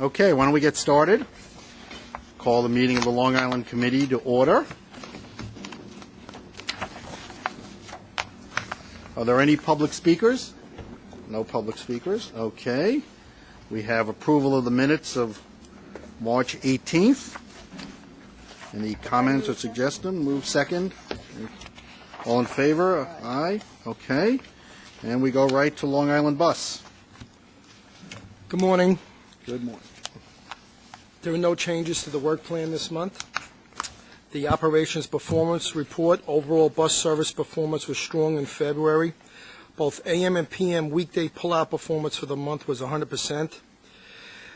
Okay, why don't we get started? Call the meeting of the Long Island Committee to order. Are there any public speakers? No public speakers. Okay. We have approval of the minutes of March 18th. Any comments or suggestions? Move second. All in favor? Aye. Okay. And we go right to Long Island Bus. Good morning. Good morning. There are no changes to the work plan this month. The operations performance report, overall bus service performance was strong in February. Both AM and PM weekday pull-out performance for the month was 100%.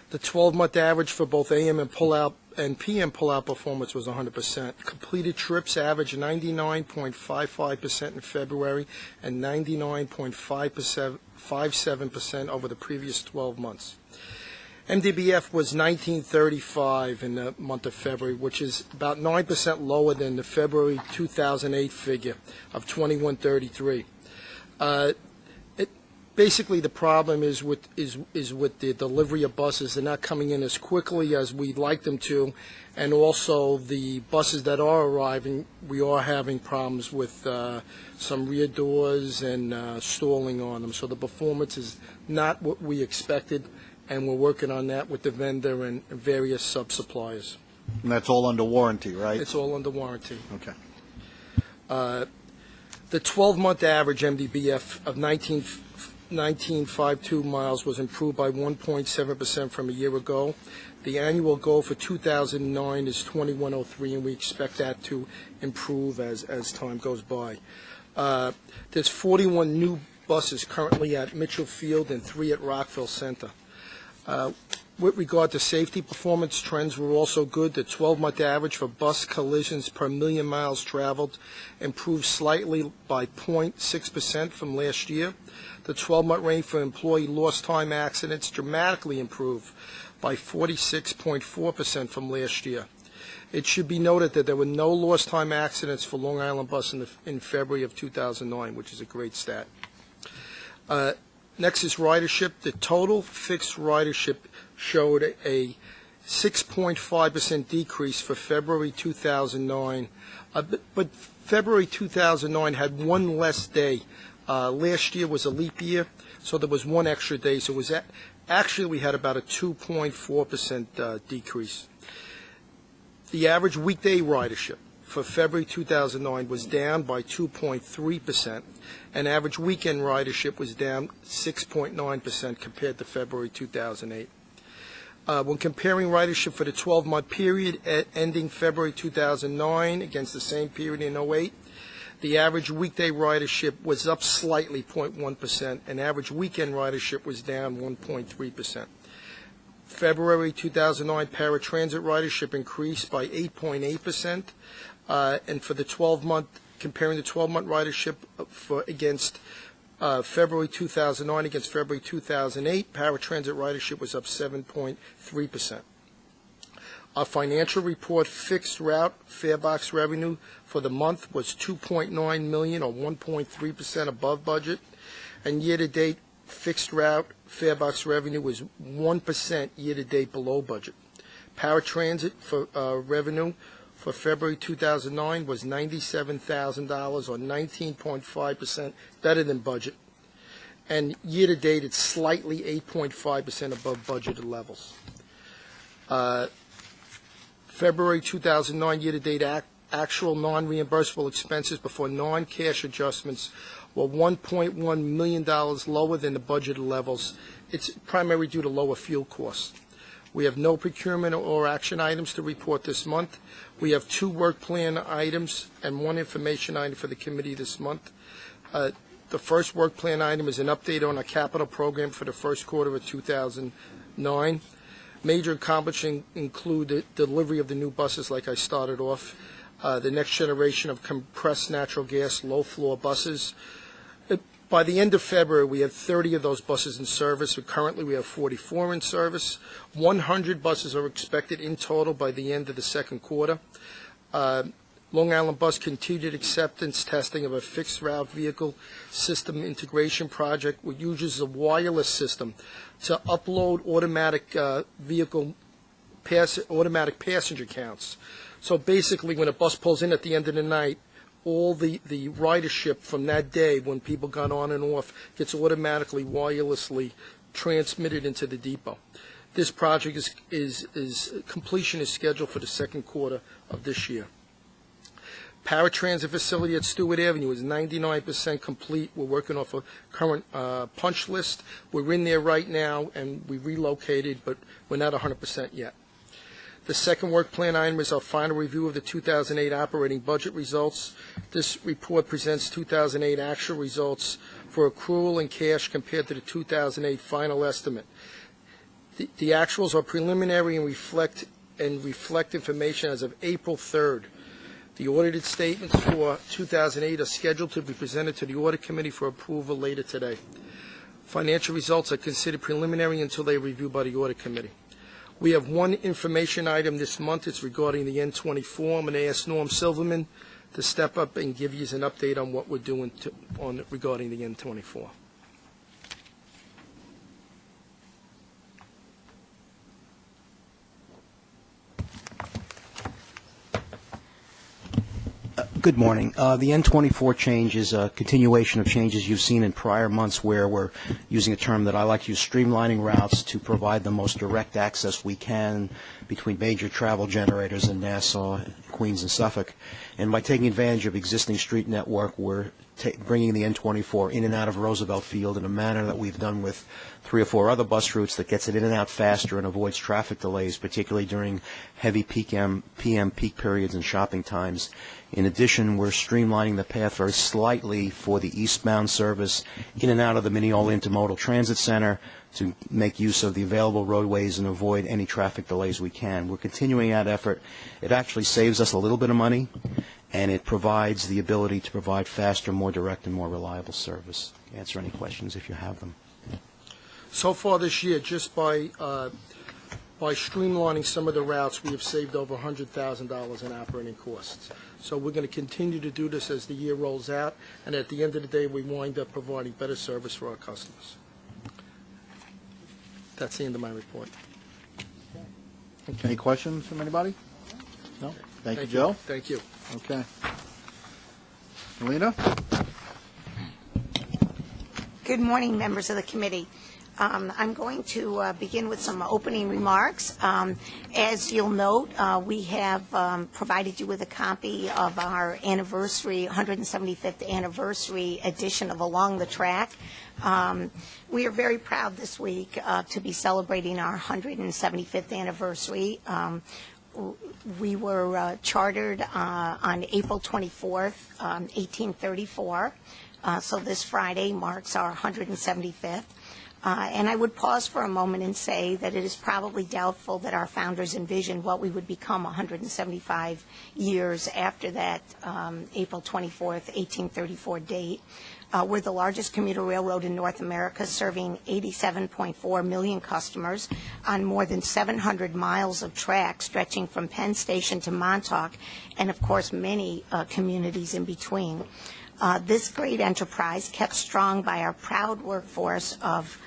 The 12-month average for both AM and pull-out and PM pull-out performance was 100%. Completed trips averaged 99.55% in February and 99.57% over the previous 12 months. MDBF was 1935 in the month of February, which is about 9% lower than the February 2008 figure of 2133. Basically, the problem is with the delivery of buses. They're not coming in as quickly as we'd like them to, and also the buses that are arriving, we are having problems with some rear doors and stalling on them. So the performance is not what we expected, and we're working on that with the vendor and various sub-suppliers. And that's all under warranty, right? It's all under warranty. Okay. The 12-month average MDBF of 19.52 miles was improved by 1.7% from a year ago. The annual goal for 2009 is 2103, and we expect that to improve as time goes by. There's 41 new buses currently at Mitchell Field and 3 at Rockville Center. With regard to safety performance, trends were also good. The 12-month average for bus collisions per million miles traveled improved slightly by 0.6% from last year. The 12-month rate for employee lost time accidents dramatically improved by 46.4% from last year. It should be noted that there were no lost time accidents for Long Island Bus in February of 2009, which is a great stat. Next is ridership. The total fixed ridership showed a 6.5% decrease for February 2009, but February 2009 had one less day. Last year was a leap year, so there was one extra day. So it was actually we had about a 2.4% decrease. The average weekday ridership for February 2009 was down by 2.3%, and average weekend ridership was down 6.9% compared to February 2008. When comparing ridership for the 12-month period ending February 2009 against the same period in 2008, the average weekday ridership was up slightly, 0.1%, and average weekend ridership was down 1.3%. February 2009 paratransit ridership increased by 8.8%, and for the 12-month, comparing the 12-month ridership against February 2009 against February 2008, paratransit ridership was up 7.3%. Our financial report fixed route fare box revenue for the month was $2.9 million, or 1.3% above budget, and year-to-date fixed route fare box revenue was 1% year-to-date below budget. Paratransit for revenue for February 2009 was $97,000, or 19.5% better than budget, and year-to-date it's slightly 8.5% above budgeted levels. February 2009 year-to-date actual non-reimbursable expenses before non-cash adjustments were $1.1 million lower than the budgeted levels. It's primarily due to lower fuel costs. We have no procurement or action items to report this month. We have 2 work plan items and 1 information item for the committee this month. The first work plan item is an update on our capital program for the first quarter of 2009. Major accomplishments include the delivery of the new buses, like I started off, the next generation of compressed natural gas low-floor buses. By the end of February, we had 30 of those buses in service. Currently, we have 44 in service. 100 buses are expected in total by the end of the second quarter. Long Long Island Bus continued acceptance testing of a fixed route vehicle system integration project, which uses a wireless system to upload automatic automatic passenger counts. So basically, when a bus pulls in at the end of the night, all the ridership from that day, when people got on and off, gets automatically wirelessly transmitted into the depot. This project is completion is scheduled for the second quarter of this year. Paratransit facility at Stewart Avenue is 99% complete. We're working off a current punch list. We're in there right now, and we relocated, but we're not 100% yet. The second work plan item is our final review of the 2008 operating budget results. This report presents 2008 actual results for accrual and cash compared to the 2008 final estimate. The actuals are preliminary and reflect information as of April 3rd. The audited statements for 2008 are scheduled to be presented to the Audit Committee for approval later today. Financial results are considered preliminary until they are reviewed by the Audit Committee. We have one information item this month. It's regarding the N24. I'm going to ask Norm Silverman to step up and give you an update on what we're doing regarding the N24. Good morning. The N24 change is a continuation of changes you've seen in prior months, where we're using a term that I like to use, streamlining routes to provide the most direct access we can between major travel generators in Nassau, Queens, and Suffolk. And by taking advantage of existing street network, we're bringing the N24 in and out of Roosevelt Field in a manner that we've done with 3 or 4 other bus routes that gets it in and out faster and avoids traffic delays, particularly during heavy PM peak periods and shopping times. In addition, we're streamlining the path very slightly for the eastbound service in and out of the Mineola Intermodal Transit Center to make use of the available roadways and avoid any traffic delays we can. We're continuing that effort. It actually saves us a little bit of money, and it provides the ability to provide faster, more direct, and more reliable service. Answer any questions if you have them. So far this year, just by streamlining some of the routes, we have saved over $100,000 in operating costs. So we're going to continue to do this as the year rolls out, and at the end of the day, we wind up providing better service for our customers. That's the end of my report. Any questions from anybody? No? Thank you, Joe. Thank you. Okay. Melina? Good morning, members of the committee. I'm going to begin with some opening remarks. As you'll note, we have provided you with a copy of our anniversary, 175th anniversary edition of Along the Track. We are very proud this week to be celebrating our 175th anniversary. We were chartered on April 24th, 1834. So this Friday marks our 175th. And I would pause for a moment and say that it is probably doubtful that our founders envisioned what we would become 175 years after that April 24th, 1834 date. We're the largest commuter railroad in North America, serving 87.4 million customers on more than 700 miles of track stretching from Penn Station to Montauk, and of course many communities in between. This great enterprise, kept strong by our proud workforce of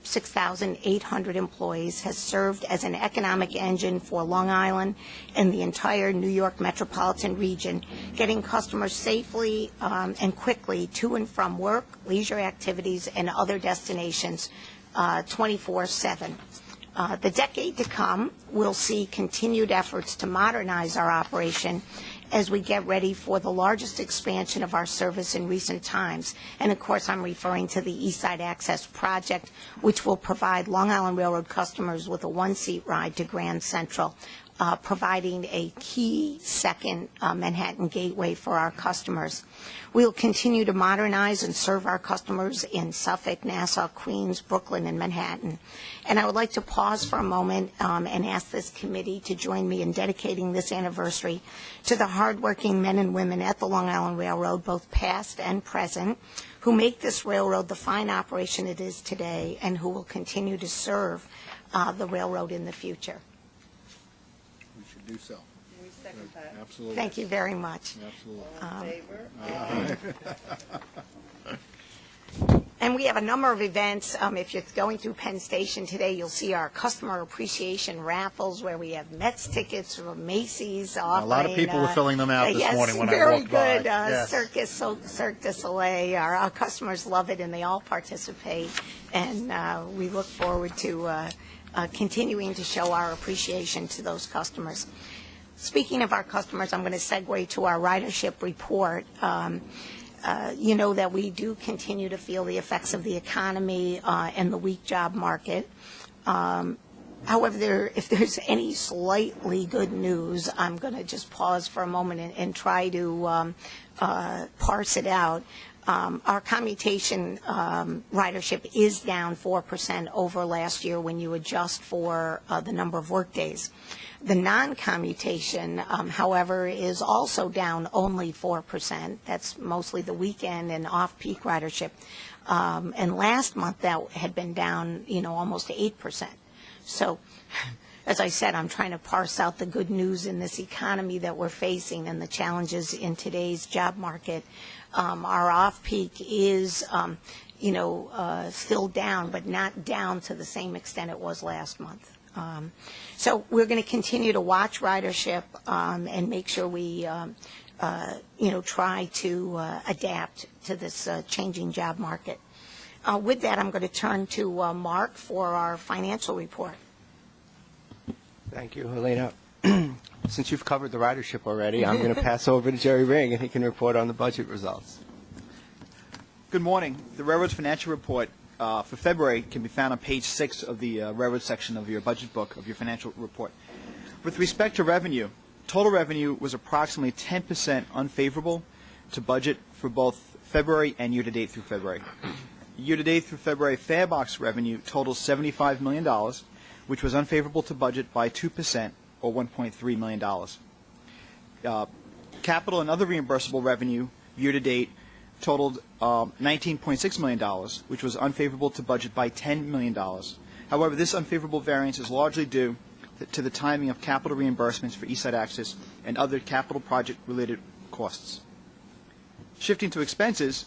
6,800 employees, has served as an economic engine for Long Island and the entire New York metropolitan region, getting customers safely and quickly to and from work, leisure activities, and other destinations 24/7. The decade to come will see continued efforts to modernize our operation as we get ready for the largest expansion of our service in recent times. And of course, I'm referring to the East Side Access Project, which will provide Long Island Railroad customers with a one-seat ride to Grand Central, providing a key second Manhattan gateway for our customers. We'll continue to modernize and serve our customers in Suffolk, Nassau, Queens, Brooklyn, and Manhattan. And I would like to pause for a moment and ask this committee to join me in dedicating this anniversary to the hardworking men and women at the Long Island Railroad, both past and present, who make this railroad the fine operation it is today and who will continue to serve the railroad in the future. We should do so. second that. Absolutely. Thank you very much. Absolutely. All in favor? And we have a number of events. If you're going through Penn Station today, you'll see our customer appreciation raffles where we have Mets tickets from Macy's offering. A lot of people were filling them out this yes, morning when I very walked by. good. Yes. Cirque du Soleil. Our customers love it, and they all participate. And we look forward to continuing to show our appreciation to those customers. Speaking of our customers, I'm going to segue to our ridership report. You know that we do continue to feel the effects of the economy and the weak job market. However, if there's any slightly good news, I'm going to just pause for a moment and try to parse it out. Our commutation ridership is down 4% over last year when you adjust for the number of workdays. The non-commutation, however, is also down only 4%. That's mostly the weekend and off-peak ridership. And last month that had been down, almost 8%. So, as I said, I'm trying to parse out the good news in this economy that we're facing and the challenges in today's job market. Our off-peak is, still down, but not down to the same extent it was last month. So we're going to continue to watch ridership and make sure we, try to adapt to this changing job market. With that, I'm going to turn to Mark for our financial report. Thank you, Helena. Since you've covered the ridership already, I'm going to pass over to Jerry Ring, and he can report on the budget results. Good morning. The Railroad's financial report for February can be found on page 6 of the Railroad section of your budget book of your financial report. With respect to revenue, total revenue was approximately 10% unfavorable to budget for both February and year-to-date through February. Year-to-date through February, fare box revenue totals $75 million, which was unfavorable to budget by 2%, or $1.3 million. Capital and other reimbursable revenue year-to-date totaled $19.6 million, which was unfavorable to budget by $10 million. However, this unfavorable variance is largely due to the timing of capital reimbursements for East Side Access and other capital project-related costs. Shifting to expenses,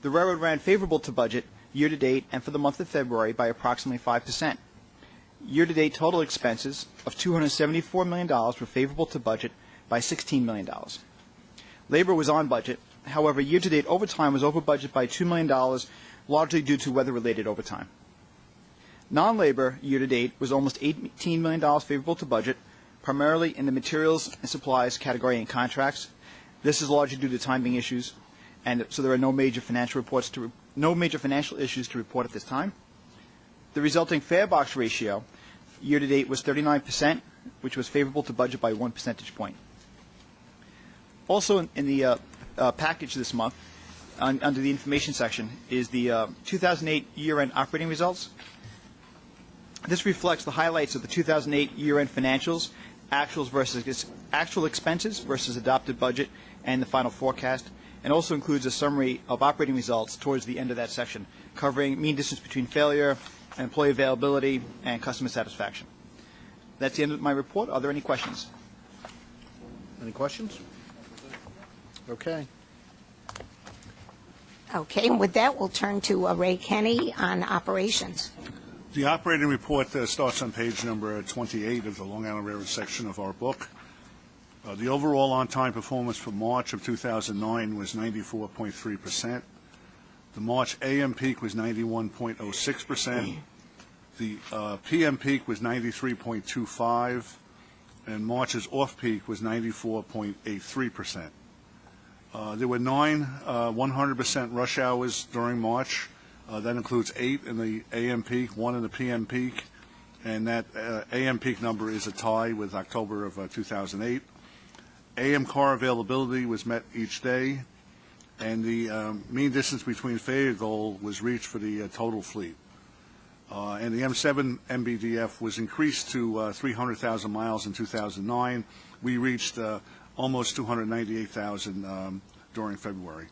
the railroad ran favorable to budget year-to-date and for the month of February by approximately 5%. Year-to-date total expenses of $274 million were favorable to budget by $16 million. Labor was on budget. However, year-to-date overtime was over budget by $2 million, largely due to weather-related overtime. Non-labor year-to-date was almost $18 million favorable to budget, primarily in the materials and supplies category and contracts. This is largely due to timing issues, and so there are no major financial issues to report at this time. The resulting fare box ratio year-to-date was 39%, which was favorable to budget by 1 percentage point. Also in the package this month, under the information section, is the 2008 year-end operating results. This reflects the highlights of the 2008 year-end financials, actual expenses versus adopted budget, and the final forecast, and also includes a summary of operating results towards the end of that section, covering mean distance between failure, employee availability, and customer satisfaction. That's the end of my report. Are there any questions? Any questions? Okay. Okay, and with that, we'll turn to Ray Kenny on operations. The operating report starts on page number 28 of the Long Island Railroad section of our book. The overall on-time performance for March of 2009 was 94.3%. The March AM peak was 91.06%. The PM peak was 93.25%, and March's off-peak was 94.83%. There were 9 100% rush hours during March. That includes 8 in the AM peak, 1 in the PM peak, and that AM peak number is a tie with October of 2008. AM car availability was met each day, and the mean distance between failure goal was reached for the total fleet. And the M7 MBDF was increased to 300,000 miles in 2009. We reached almost 298,000 during February.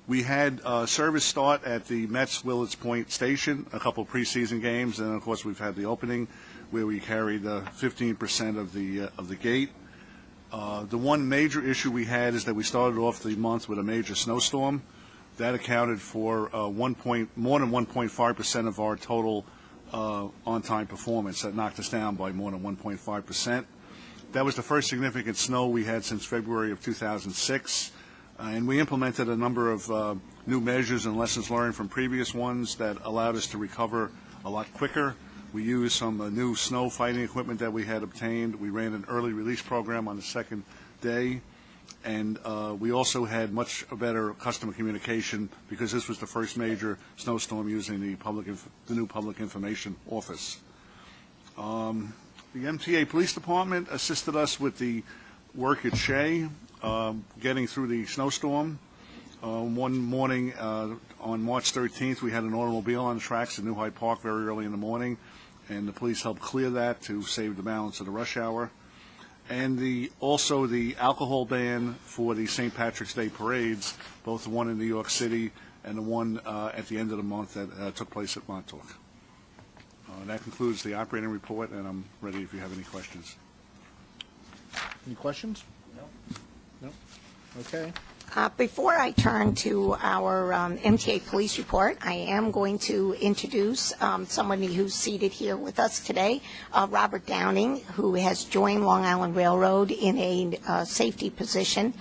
We had service start at the Mets Willards Point Station, a couple preseason games, and of course we've had the opening where we carried 15% of the gate. The one major issue we had is that we started off the month with a major snowstorm. That accounted for more than 1.5% of our total on-time performance. That knocked us down by more than 1.5%. That was the first significant snow we had since February of 2006. And we implemented a number of new measures and lessons learned from previous ones that allowed us to recover a lot quicker. We used some new snow fighting equipment that we had obtained. We ran an early release program on the second day. And we also had much better customer communication because this was the first major snowstorm using the new Public Information Office. The MTA Police Department assisted us with the work at Shea, getting through the snowstorm. One morning on March 13th, we had an automobile on the tracks in New Hyde Park very early in the morning, and the police helped clear that to save the balance of the rush hour. And also the alcohol ban for the St. Patrick's Day parades, both the one in New York City and the one at the end of the month that took place at Montauk. That concludes the operating report, and I'm ready if you have any questions. Any questions? No. Okay. Before I turn to our MTA Police report, I am going to introduce somebody who's seated here with us today, Robert Downing, who has joined Long Island Railroad in a safety position.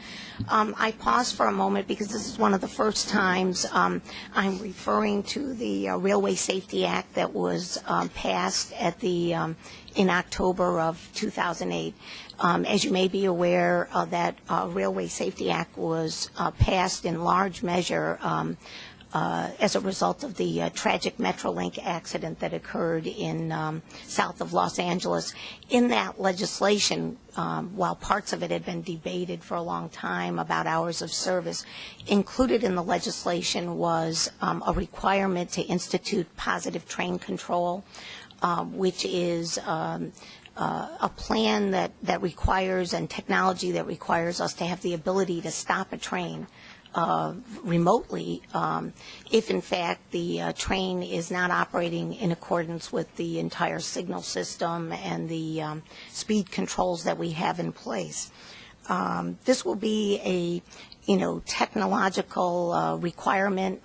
I pause for a moment because this is one of the first times I'm referring to the Railway Safety Act that was passed at in October of 2008. As you may be aware, that Railway Safety Act was passed in large measure as a result of the tragic Metrolink accident that occurred in south of Los Angeles. In that legislation, while parts of it had been debated for a long time about hours of service, included in the legislation was a requirement to institute positive train control, which is a plan that requires and technology that requires us to have the ability to stop a train remotely if in fact the train is not operating in accordance with the entire signal system and the speed controls that we have in place. This will be a technological requirement.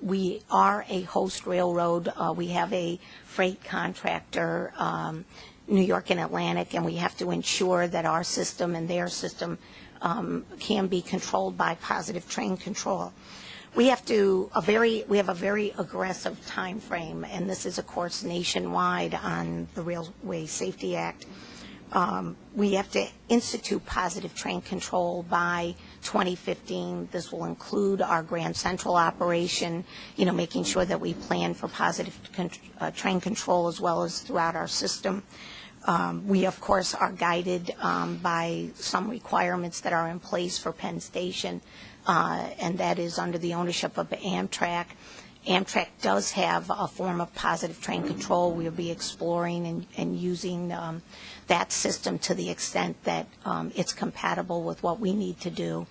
We are a host railroad. We have a freight contractor, New York and Atlantic, and we have to ensure that our system and their system can be controlled by positive train control. We have a very aggressive time frame, and this is, of course, nationwide on the Railway Safety Act. We have to institute positive train control by 2015. This will include our Grand Central operation, making sure that we plan for positive train control as well as throughout our system. We, of course, are guided by some requirements that are in place for Penn Station, and that is under the ownership of Amtrak. Amtrak does have a form of positive train control. We'll be exploring and using that system to the extent that it's compatible with what we need to do.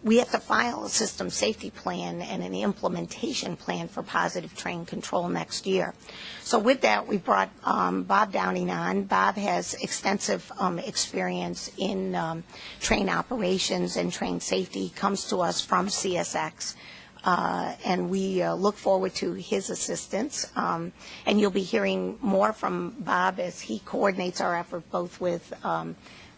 We have to file a system safety plan and an implementation plan for positive train control next year. So with that, we brought Bob Downing on. Bob has extensive experience in train operations and train safety. He comes to us from CSX. And we look forward to his assistance. And you'll be hearing more from Bob as he coordinates our effort both with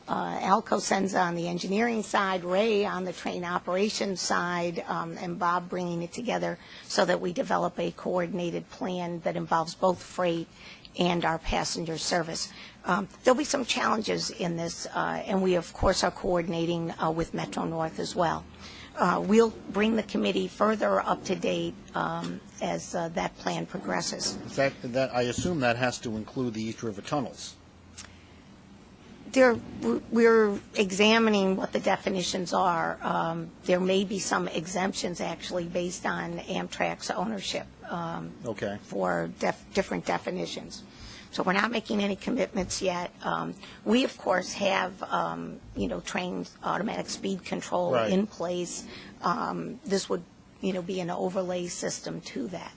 Al Cosenza on the engineering side, Ray on the train operations side, and Bob bringing it together so that we develop a coordinated plan that involves both freight and our passenger service. There'll be some challenges in this, and we, of course, are coordinating with Metro North as well. We'll bring the committee further up to date as that plan progresses. That I assume that has to include the East River tunnels. We're examining what the definitions are. There may be some exemptions actually based on Amtrak's ownership for different definitions. So we're not making any commitments yet. We, of course, have, train automatic speed control in place. This would, be an overlay system to that.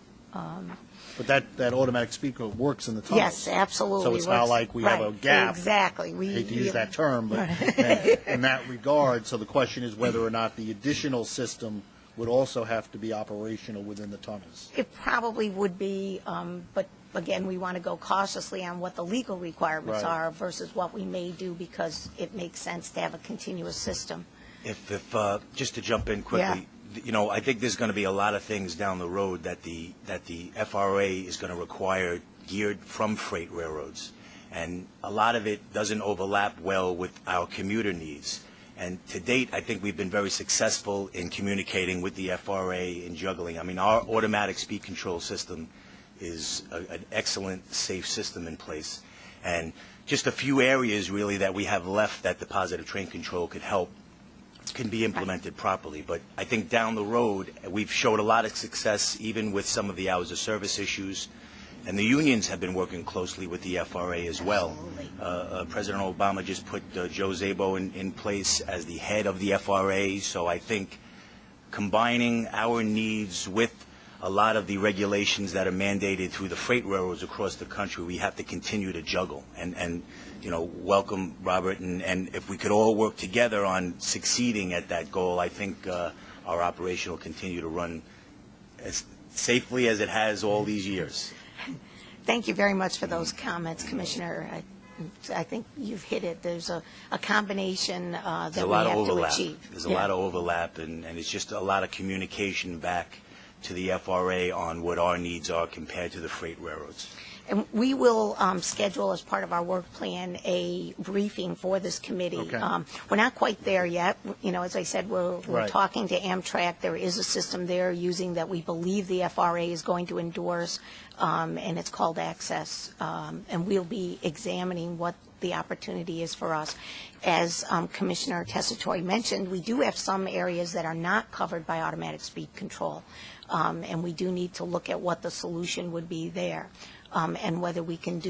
But that automatic speaker works in the tunnels. Yes, absolutely. So it's not Works- like we have a right, gap. Exactly. I hate to use that term, but in that regard, so the question is whether or not the additional system would also have to be operational within the tunnels. It probably would be, but again, we want to go cautiously on what the legal requirements Right. are versus what we may do because it makes sense to have a continuous system. If just to jump in quickly, I think there's going to be a lot of things down the road that the FRA is going to require geared from freight railroads, and a lot of it doesn't overlap well with our commuter needs. And to date, I think we've been very successful in communicating with the FRA and juggling. I mean, our automatic speed control system is an excellent, safe system in place, and just a few areas really that we have left that the positive train control could help can be implemented properly. But I think down the road, we've showed a lot of success even with some of the hours of service issues. And the unions have been working closely with the FRA as well. President Obama just put Joe Szabo in place as the head of the FRA. So I think combining our needs with a lot of the regulations that are mandated through the freight railroads across the country, we have to continue to juggle. And welcome, Robert, and if we could all work together on succeeding at that goal, I think our operation will continue to run as safely as it has all these years. Thank you very much for those comments, Commissioner. I think you've hit it. There's a combination that There's a we lot of have to overlap. achieve. There's a lot of overlap, and it's just a lot of communication back to the FRA on what our needs are compared to the freight railroads. And we will schedule as part of our work plan a briefing for this committee. Okay. We're not quite there yet. As I said, we're Right. talking to Amtrak. There is a system they're using that we believe the FRA is going to endorse, and it's called Access. And we'll be examining what the opportunity is for us. As Commissioner Tessitore mentioned, we do have some areas that are not covered by automatic speed control, and we do need to look at what the solution would be there. And whether we can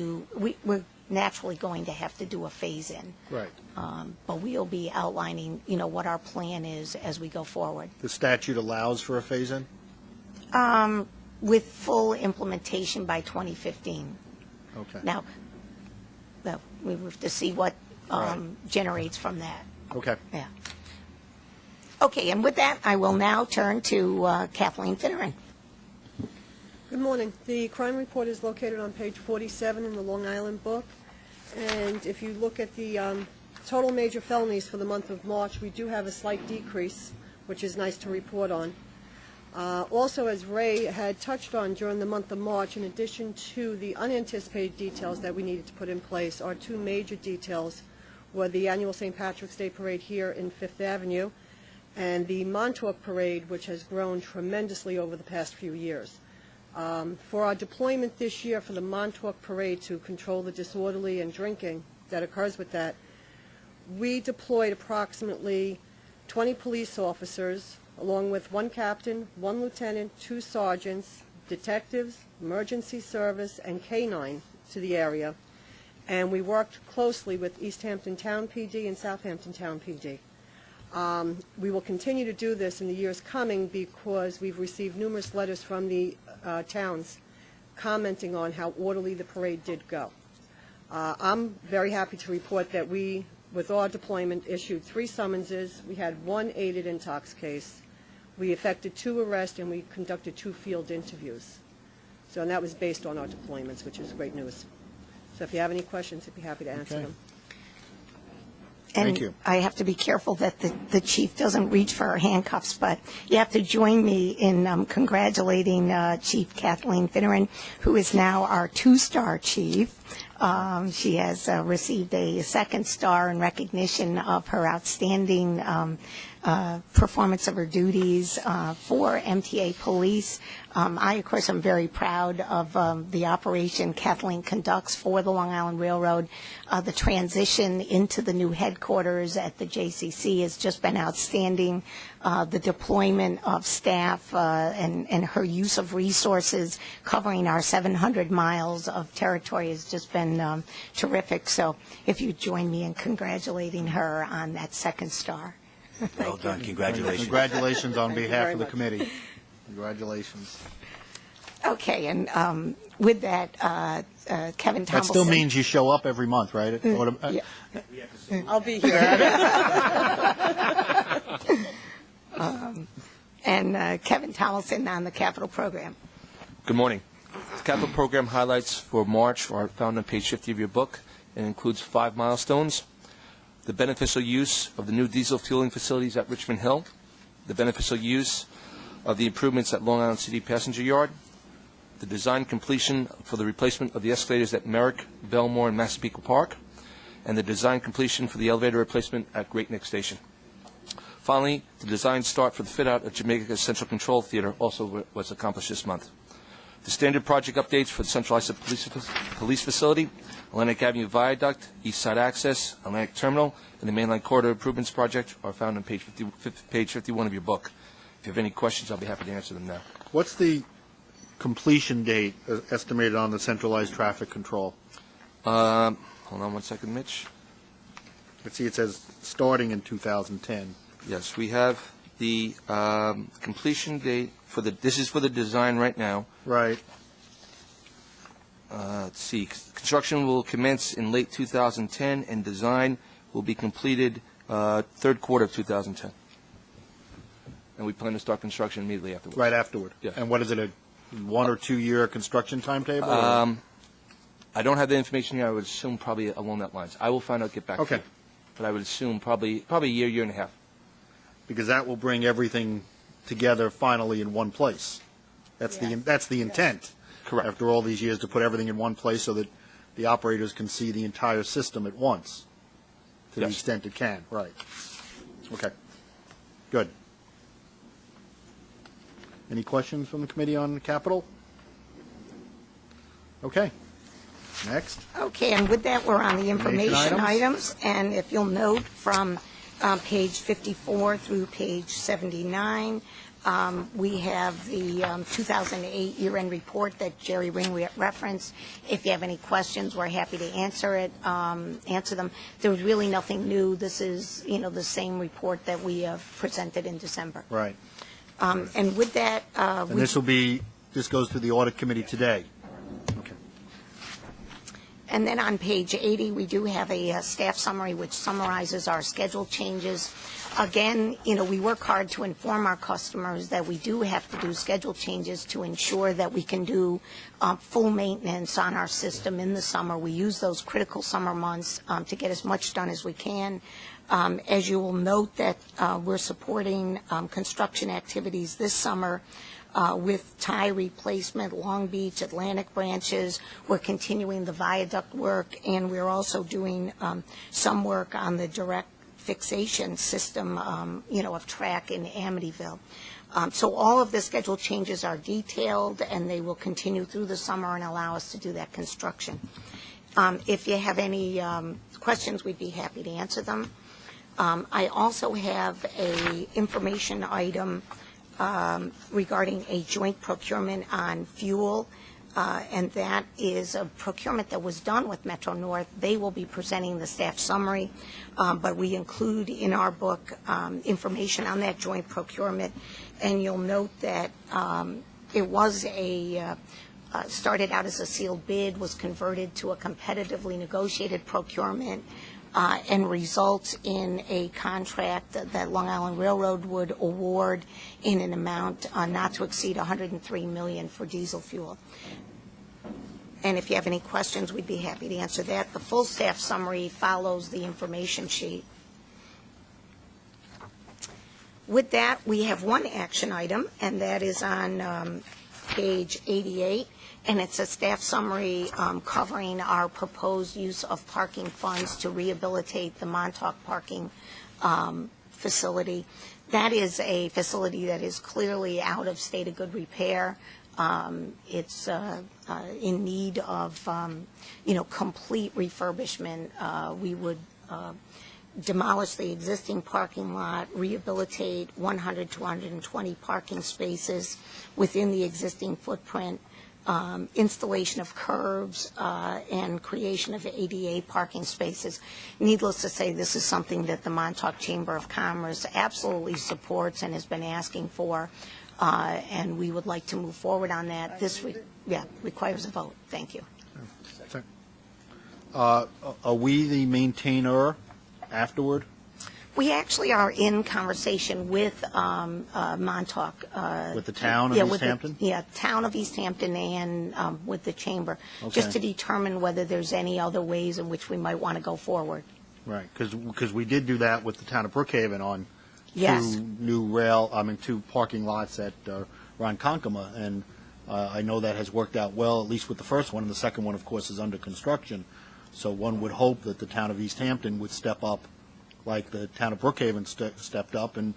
we're naturally going to have to do a phase-in. Right. But we'll be outlining, what our plan is as we go forward. The statute allows for a phase-in? With full implementation by 2015. Okay. Now, we have to see what generates from that. Okay. Yeah. Okay, and with that, I will now turn to Kathleen Finneran. Good morning. The crime report is located on page 47 in the Long Island book. And if you look at the total major felonies for the month of March, we do have a slight decrease, which is nice to report on. Also, as Ray had touched on during the month of March, in addition to the unanticipated details that we needed to put in place, our two major details were the annual St. Patrick's Day Parade here in Fifth Avenue and the Montauk Parade, which has grown tremendously over the past few years. For our deployment this year for the Montauk Parade to control the disorderly and drinking that occurs with that, we deployed approximately 20 police officers, along with one captain, one lieutenant, two sergeants, detectives, emergency service, and K-9 to the area. And we worked closely with East Hampton Town PD and Southampton Town PD. We will continue to do this in the years coming because we've received numerous letters from the towns commenting on how orderly the parade did go. I'm very happy to report that we, with our deployment, issued 3 summonses. We had 1 aided intox case. We effected 2 arrests, and we conducted 2 field interviews. So, and that was based on our deployments, which is great news. So if you have any questions, I'd be happy to answer Okay. them. Thank you. I have to be careful that the chief doesn't reach for her handcuffs, but you have to join me in congratulating Chief Kathleen Finneran, who is now our 2-star chief. She has received a 2nd star in recognition of her outstanding performance of her duties for MTA Police. I, of course, am very proud of the operation Kathleen conducts for the Long Island Railroad. The transition into the new headquarters at the JCC has just been outstanding. The deployment of staff and her use of resources covering our 700 miles of territory has just been terrific. So if you join me in congratulating her on that 2nd star. Well done. Congratulations. Congratulations on Thank you behalf very of the much. committee. Congratulations. Okay, and with that, Kevin That Thompson. still means you show up every month, right? Yeah. I'll be here. And Kevin Tomlinson on the capital program. Good morning. The capital program highlights for March are found on page 50 of your book and includes 5 milestones: the beneficial use of the new diesel fueling facilities at Richmond Hill, the beneficial use of the improvements at Long Island City Passenger Yard, the design completion for the replacement of the escalators at Merrick, Belmore, and Massapequa Park, and the design completion for the elevator replacement at Great Neck Station. Finally, the design start for the fit-out of Jamaica Central Control Theater also was accomplished this month. The standard project updates for the Central Islip Police Facility, Atlantic Avenue Viaduct, East Side Access, Atlantic Terminal, and the Mainline Corridor Improvements Project are found on page 51 of your book. If you have any questions, I'll be happy to answer them now. What's the completion date estimated on the centralized traffic control? Hold on one second, Mitch. Let's see, it says starting in 2010. Yes, we have the completion date for this is for the design right now. Right. Let's see. Construction will commence in late 2010, and design will be completed third quarter of 2010. And we plan to start construction immediately afterwards. Right afterward. Yes. And what is it, a 1 or 2 year construction timetable? I don't have the information here. I would assume probably along that lines. I will find out, get back to you. But I would assume probably a year and a half. Because that will bring everything together finally in one place. That's the intent. Correct. After all these years, to put everything in one place so that the operators can see the entire system at once, to the Yes. extent it can. Right. Okay. Good. Any questions from the committee on capital? Okay. Next. Okay, and with that, we're on the information items. And if you'll note from page 54 through page 79, we have the 2008 year-end report that Jerry Ring referenced. If you have any questions, we're happy to answer them. There was really nothing new. This is, the same report that we presented in December. Right. And with that, And this goes to the audit committee today. Okay. And then on page 80, we do have a staff summary which summarizes our schedule changes. Again, we work hard to inform our customers that we do have to do schedule changes to ensure that we can do full maintenance on our system in the summer. We use those critical summer months to get as much done as we can. As you will note that we're supporting construction activities this summer with tie replacement, Long Beach, Atlantic branches. We're continuing the viaduct work, and we're also doing some work on the direct fixation system, of track in Amityville. So all of the schedule changes are detailed, and they will continue through the summer and allow us to do that construction. If you have any questions, we'd be happy to answer them. I also have a information item regarding a joint procurement on fuel, and that is a procurement that was done with Metro North. They will be presenting the staff summary, but we include in our book information on that joint procurement, and you'll note that it was started out as a sealed bid, was converted to a competitively negotiated procurement, and results in a contract that Long Island Railroad would award in an amount not to exceed $103 million for diesel fuel. And if you have any questions, we'd be happy to answer that. The full staff summary follows the information sheet. With that, we have one action item, and that is on page 88. And it's a staff summary covering our proposed use of parking funds to rehabilitate the Montauk parking facility. That is a facility that is clearly out of state of good repair. It's in need of, complete refurbishment. We would demolish the existing parking lot, rehabilitate 100 to 120 parking spaces within the existing footprint, installation of curbs, and creation of ADA parking spaces. Needless to say, this is something that the Montauk Chamber of Commerce absolutely supports and has been asking for. and we would like to move forward on that. This requires a vote. Thank you. Are we the maintainer afterward? We actually are in conversation with Montauk. With the town of East Hampton? Town of East Hampton and with the chamber, Okay. just to determine whether there's any other ways in which we might want to go forward. Right, because we did do that with the town of Brookhaven on Yes. two parking lots at Ronkonkoma, and I know that has worked out well, at least with the first one, and the second one, of course, is under construction. So one would hope that the town of East Hampton would step up like the town of Brookhaven stepped up and,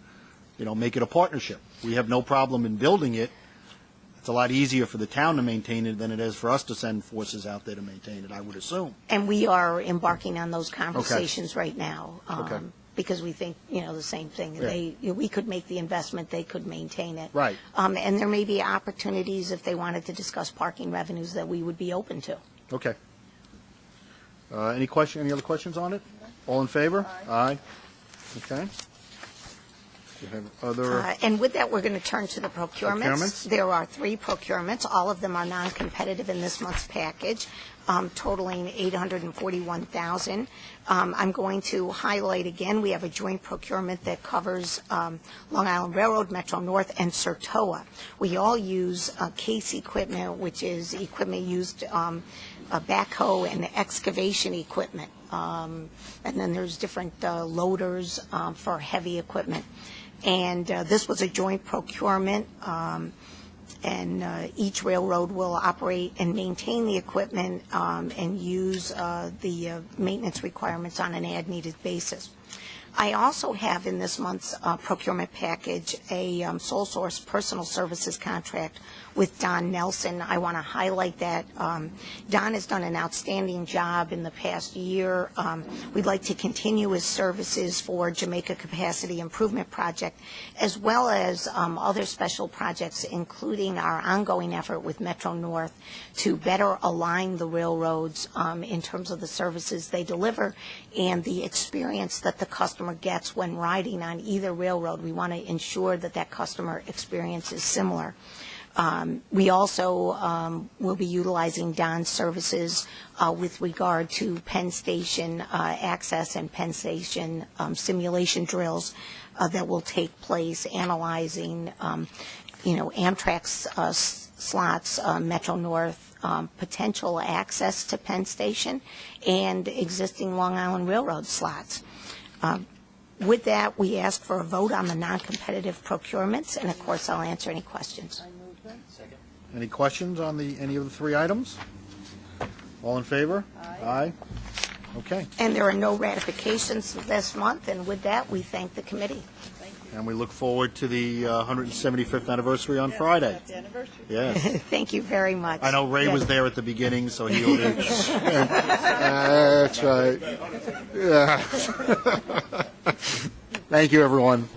make it a partnership. We have no problem in building it. It's a lot easier for the town to maintain it than it is for us to send forces out there to maintain it, I would assume. And we are embarking on those conversations right now. Okay. Because we think, the same thing. Yeah. We could make the investment, they could maintain it. Right. And there may be opportunities if they wanted to discuss parking revenues that we would be open to. Okay. Any other questions on it? All in favor? Aye. Okay. You have other, And with that, we're going to turn to the procurements. Procurements? There are 3 procurements. All of them are non-competitive in this month's package, totaling $841,000. I'm going to highlight again, we have a joint procurement that covers Long Island Railroad, Metro North, and Sertoa. We all use case equipment, which is equipment used, a backhoe and excavation equipment. And then there's different loaders for heavy equipment. And this was a joint procurement, and each railroad will operate and maintain the equipment and use the maintenance requirements on an as-needed basis. I also have in this month's procurement package a sole source personal services contract with Don Nelson. I want to highlight that. Don has done an outstanding job in the past year. We'd like to continue his services for Jamaica Capacity Improvement Project, as well as other special projects, including our ongoing effort with Metro North to better align the railroads in terms of the services they deliver and the experience that the customer gets when riding on either railroad. We want to ensure that that customer experience is similar. We also will be utilizing Don's services with regard to Penn Station access and Penn Station simulation drills that will take place, analyzing, Amtrak's slots, Metro North, potential access to Penn Station, and existing Long Island Railroad slots. With that, we ask for a vote on the non-competitive procurements, and of course, I'll answer any questions. any questions on any of the 3 items? All in favor? Aye. Okay. And there are no ratifications this month, and with that, we thank the committee. And we look forward to the 175th anniversary on Friday. That's the anniversary. Yes. Thank you very much. I know Ray was Yes. there at the beginning, so he'll be. That's right. Yeah. Thank you, everyone.